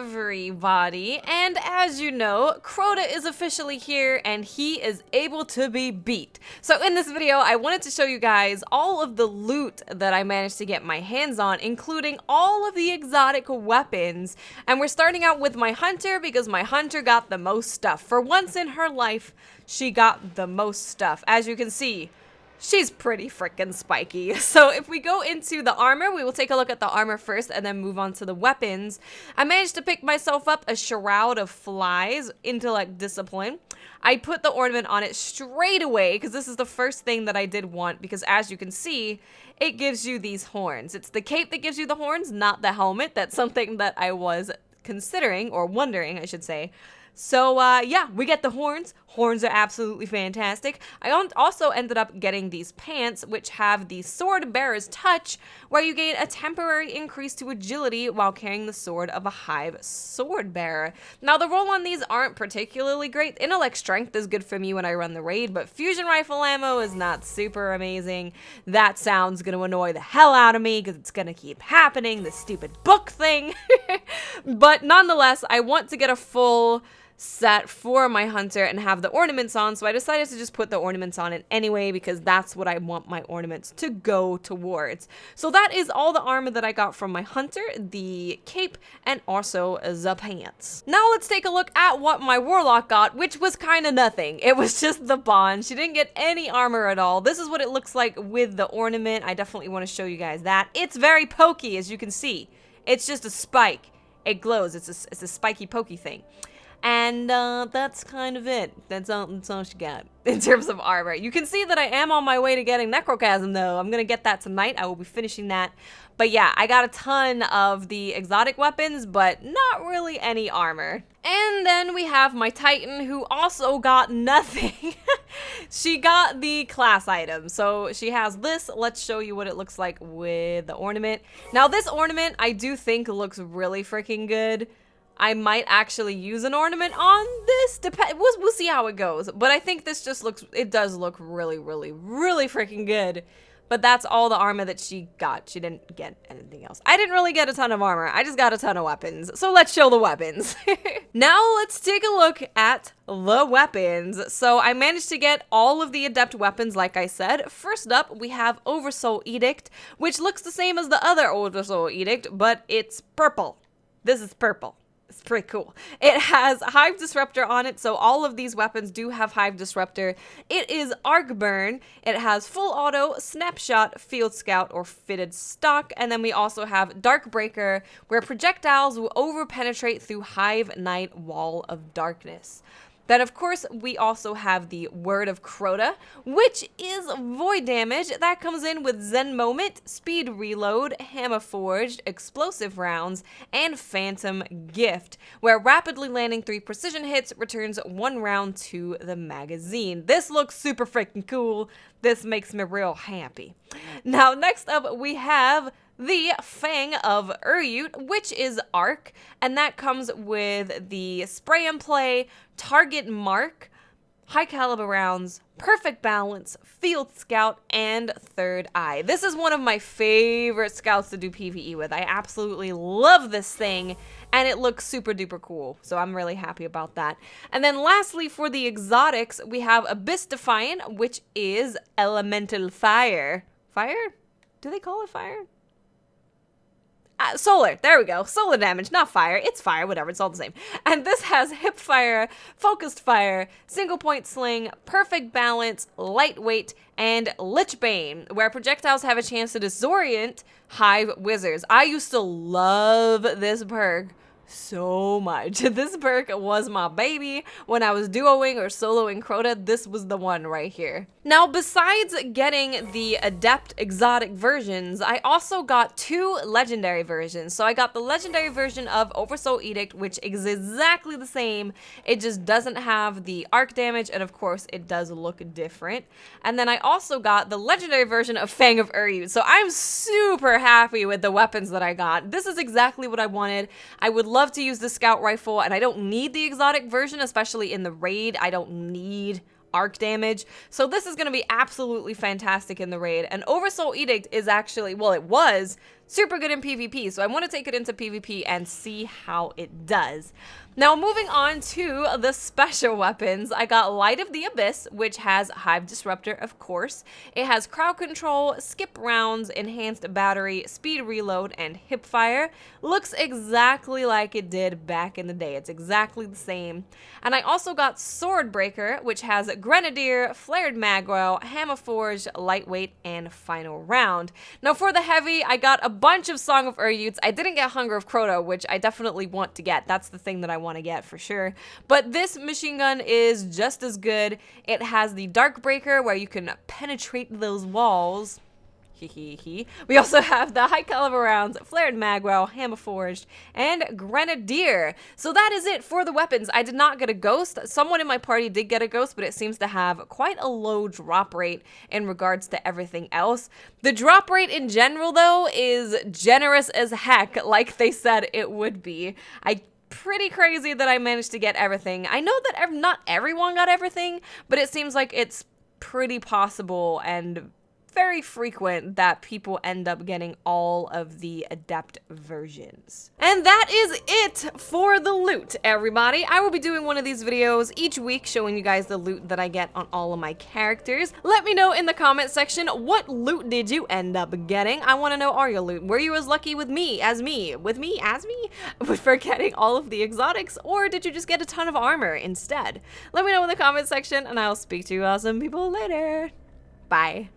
everybody, and as you know, Crota is officially here and he is able to be beat. So in this video, I wanted to show you guys all of the loot that I managed to get my hands on, including all of the exotic weapons. And we're starting out with my hunter because my hunter got the most stuff. For once in her life, she got the most stuff. As you can see, she's pretty freaking spiky. So if we go into the armor, we will take a look at the armor first and then move on to the weapons. I managed to pick myself up a Shroud of Flies, Intellect Discipline. I put the ornament on it straight away because this is the first thing that I did want, because as you can see, it gives you these horns. It's the cape that gives you the horns, not the helmet. That's something that I was considering, or wondering, I should say. So, yeah, we get the horns. Horns are absolutely fantastic. I also ended up getting these pants, which have the Sword Bearer's Touch, where you gain a temporary increase to agility while carrying the sword of a Hive Sword Bearer. Now, the roll on these aren't particularly great. Intellect Strength is good for me when I run the raid, but Fusion Rifle ammo is not super amazing. That sound's gonna annoy the hell out of me, because it's gonna keep happening, this stupid book thing. But nonetheless, I want to get a full set for my hunter and have the ornaments on, so I decided to just put the ornaments on it anyway because that's what I want my ornaments to go towards. So that is all the armor that I got from my hunter, the cape, and also the pants. Now let's take a look at what my warlock got, which was kind of nothing. It was just the bond. She didn't get any armor at all. This is what it looks like with the ornament. I definitely want to show you guys that. It's very pokey, as you can see. It's just a spike. It glows. It's a spiky pokey thing. And that's kind of it. That's all she got in terms of armor. You can see that I am on my way to getting Necrochasm, though. I'm going to get that tonight. I will be finishing that. But yeah, I got a ton of the exotic weapons, but not really any armor. And then we have my Titan, who also got nothing. She got the class item. So she has this. Let's show you what it looks like with the ornament. Now, this ornament I do think looks really freaking good. I might actually use an ornament on this. We'll see how it goes. But I think this just looks, it does look really, really, really freaking good. But that's all the armor that she got. She didn't get anything else. I didn't really get a ton of armor. I just got a ton of weapons. So let's show the weapons. Now let's take a look at the weapons. So I managed to get all of the adept weapons, like I said. First up, we have Oversoul Edict, which looks the same as the other Oversoul Edict, but it's purple. This is purple. It's pretty cool. It has Hive Disruptor on it, so all of these weapons do have Hive Disruptor. It is Arc Burn. It has Full Auto, Snapshot, Field Scout, or Fitted Stock. And then we also have Dark Breaker, where projectiles will over-penetrate through Hive Night Wall of Darkness. Then, of course, we also have the Word of Crota, which is void damage. That comes in with Zen Moment, Speed Reload, Hammer Forged, Explosive Rounds, and Phantom Gift, where rapidly landing 3 precision hits returns 1 round to the magazine. This looks super freaking cool. This makes me real happy. Now, next up, we have the Fang of Uryut, which is Arc, and that comes with the Spray and Play, Target Mark, High Caliber Rounds, Perfect Balance, Field Scout, and Third Eye. This is one of my favorite scouts to do PvE with. I absolutely love this thing, and it looks super duper cool, so I'm really happy about that. And then lastly, for the exotics, we have Abyss Defiant, which is Elemental Fire. Fire? Do they call it fire? Solar, there we go. Solar damage, not fire. It's fire, whatever, it's all the same. And this has Hip Fire, Focused Fire, Single Point Sling, Perfect Balance, Lightweight, and Lich Bane, where projectiles have a chance to disorient Hive Wizards. I used to love this perk so much. This perk was my baby. When I was duoing or soloing Crota, this was the one right here. Now, besides getting the adept exotic versions, I also got 2 legendary versions. So I got the legendary version of Oversoul Edict, which is exactly the same. It just doesn't have the arc damage, and of course, it does look different. And then I also got the legendary version of Fang of Uryut. So I'm super happy with the weapons that I got. This is exactly what I wanted. I would love to use the scout rifle, and I don't need the exotic version, especially in the raid. I don't need arc damage. So this is going to be absolutely fantastic in the raid. And Oversoul Edict is actually, well, it was super good in PvP, so I want to take it into PvP and see how it does. Now, moving on to the special weapons, I got Light of the Abyss, which has Hive Disruptor, of course. It has crowd control, skip rounds, enhanced battery, speed reload, and hip fire. Looks exactly like it did back in the day. It's exactly the same. And I also got Swordbreaker, which has Grenadier, Flared Magro, Hammer Forge, Lightweight, and Final Round. Now, for the heavy, I got a bunch of Song of Ur-Youths. I didn't get Hunger of Crota, which I definitely want to get. That's the thing that I want to get for sure. But this machine gun is just as good. It has the Dark Breaker where you can penetrate those walls. We also have the high caliber rounds, Flared Magro, Hammer Forged, and Grenadier. So that is it for the weapons. I did not get a ghost. Someone in my party did get a ghost, but it seems to have quite a low drop rate in regards to everything else. The drop rate in general, though, is generous as heck, like they said it would be. Pretty crazy that I managed to get everything. I know that not everyone got everything, but it seems like it's pretty possible and very frequent that people end up getting all of the adept versions. And that is it for the loot, everybody. I will be doing one of these videos each week showing you guys the loot that I get on all of my characters. Let me know in the comment section, what loot did you end up getting? I want to know all your loot. Were you as lucky with me for getting all of the exotics, or did you just get a ton of armor instead? Let me know in the comment section, and I'll speak to you awesome people later. Bye.